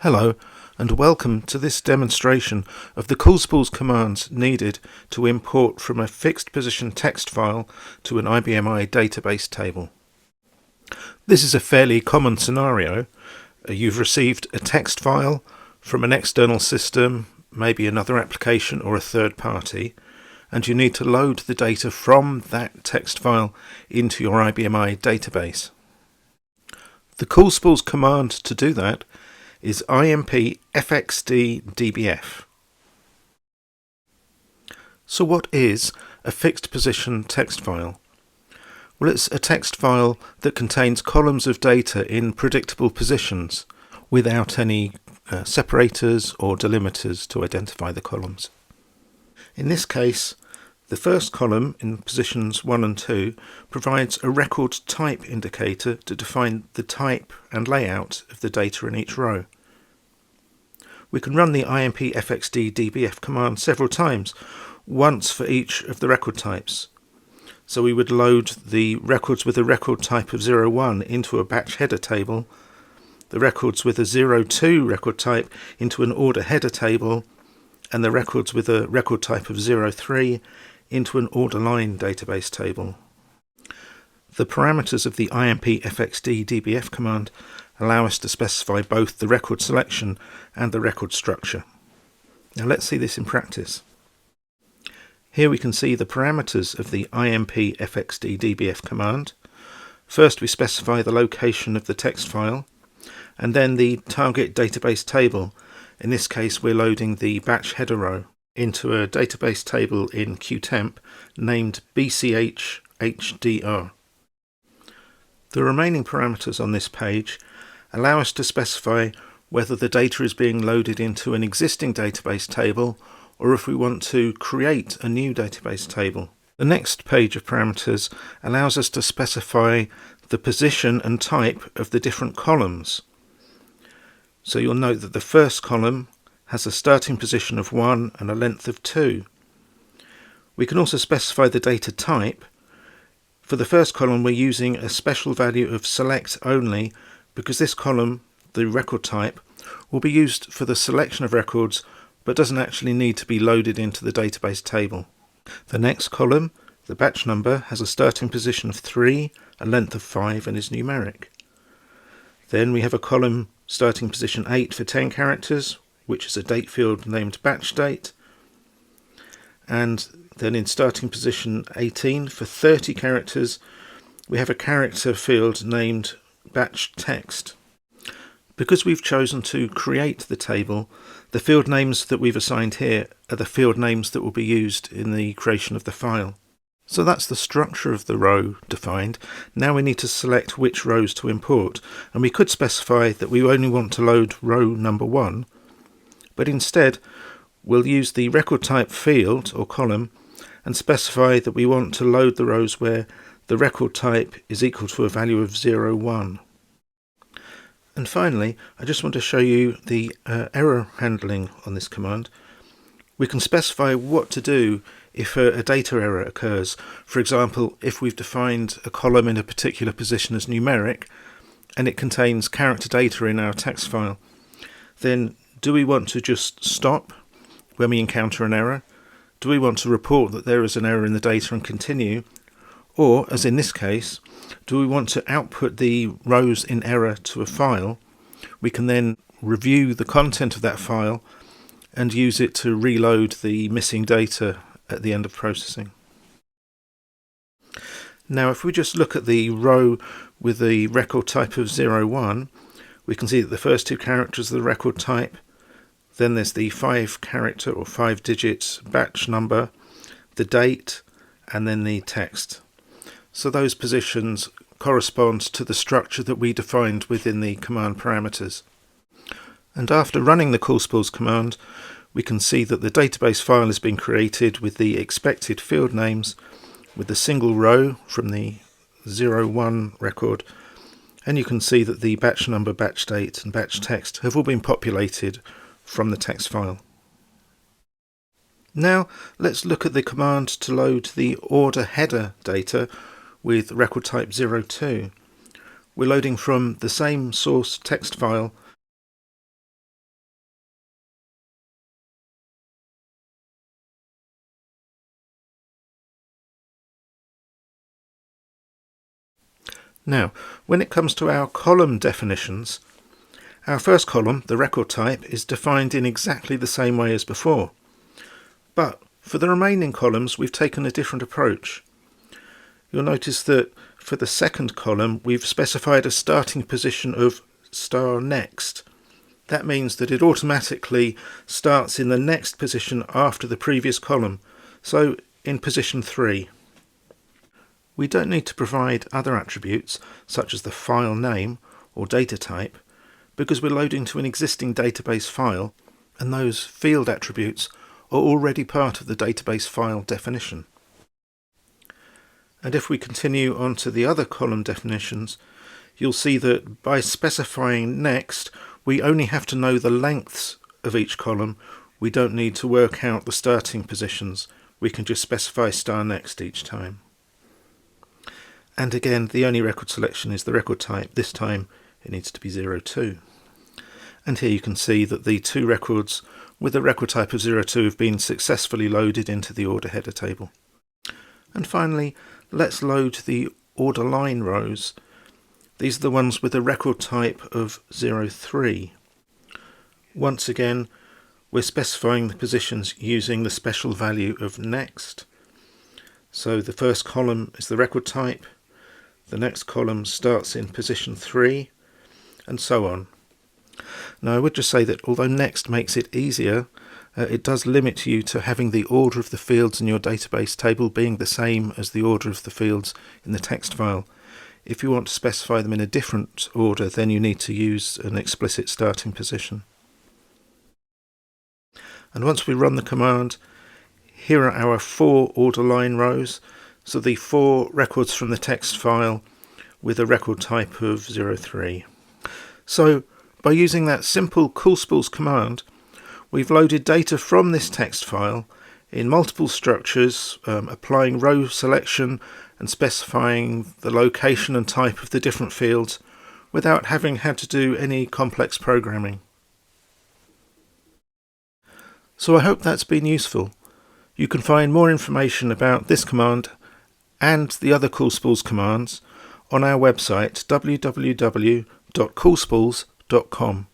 Hello and welcome to this demonstration of the CoolSpools commands needed to import from a fixed position text file to an IBM I database table. This is a fairly common scenario. You've received a text file from an external system, maybe another application or a third party, and you need to load the data from that text file into your IBM I database. The CoolSpools command to do that is IMPFXDDBF. So what is a fixed position text file? Well, it's a text file that contains columns of data in predictable positions without any separators or delimiters to identify the columns. In this case, the first column in positions 1 and 2 provides a record type indicator to define the type and layout of the data in each row. We can run the IMPFXDDBF command several times, once for each of the record types. So we would load the records with a record type of 01 into a batch header table, the records with a 02 record type into an order header table, and the records with a record type of 03 into an order line database table. The parameters of the IMPFXDDBF command allow us to specify both the record selection and the record structure. Now let's see this in practice. Here we can see the parameters of the IMPFXDDBF command. First we specify the location of the text file, and then the target database table. In this case we're loading the batch header row into a database table in QTemp named BCHHDR. The remaining parameters on this page allow us to specify whether the data is being loaded into an existing database table or if we want to create a new database table. The next page of parameters allows us to specify the position and type of the different columns. So you'll note that the first column has a starting position of 1 and a length of 2. We can also specify the data type. For the first column we're using a special value of select only because this column, the record type, will be used for the selection of records but doesn't actually need to be loaded into the database table. The next column, the batch number, has a starting position of 3, a length of 5 and is numeric. Then we have a column starting position 8 for 10 characters, which is a date field named batch date, and then in starting position 18 for 30 characters we have a character field named batch text. Because we've chosen to create the table, the field names that we've assigned here are the field names that will be used in the creation of the file. So that's the structure of the row defined. Now we need to select which rows to import, and we could specify that we only want to load row number 1, but instead we'll use the record type field or column and specify that we want to load the rows where the record type is equal to a value of 01. And finally, I just want to show you the error handling on this command. We can specify what to do if a data error occurs. For example, if we've defined a column in a particular position as numeric and it contains character data in our text file, then do we want to just stop when we encounter an error? Do we want to report that there is an error in the data and continue? Or, as in this case, do we want to output the rows in error to a file? We can then review the content of that file and use it to reload the missing data at the end of processing. Now if we just look at the row with the record type of 01, we can see that the first 2 characters are the record type, then there's the 5 character or 5 digit batch number, the date, and then the text. So those positions correspond to the structure that we defined within the command parameters. And after running the CoolSpools command, we can see that the database file has been created with the expected field names, with a single row from the 01 record, and you can see that the batch number, batch date and batch text have all been populated from the text file. Now let's look at the command to load the order header data with record type 02. We're loading from the same source text file Now, when it comes to our column definitions, our first column, the record type, is defined in exactly the same way as before. But for the remaining columns, we've taken a different approach. You'll notice that for the second column, we've specified a starting position of *next. That means that it automatically starts in the next position after the previous column, so in position 3. We don't need to provide other attributes, such as the file name or data type, because we're loading to an existing database file, and those field attributes are already part of the database file definition. And if we continue on to the other column definitions, you'll see that by specifying next, we only have to know the lengths of each column. We don't need to work out the starting positions. We can just specify *next each time. And again, the only record selection is the record type. This time it needs to be 02. And here you can see that the two records with a record type of 02 have been successfully loaded into the order header table. And finally, let's load the order line rows. These are the ones with a record type of 03. Once again, we're specifying the positions using the special value of next. So the first column is the record type, the next column starts in position 3, and so on. Now I would just say that although next makes it easier, it does limit you to having the order of the fields in your database table being the same as the order of the fields in the text file. If you want to specify them in a different order, then you need to use an explicit starting position. And once we run the command, here are our 4 order line rows, so the 4 records from the text file with a record type of 03. So by using that simple CoolSpools command, we've loaded data from this text file in multiple structures, applying row selection and specifying the location and type of the different fields without having had to do any complex programming. So I hope that's been useful. You can find more information about this command and the other CoolSpools commands on our website www.coolspools.com.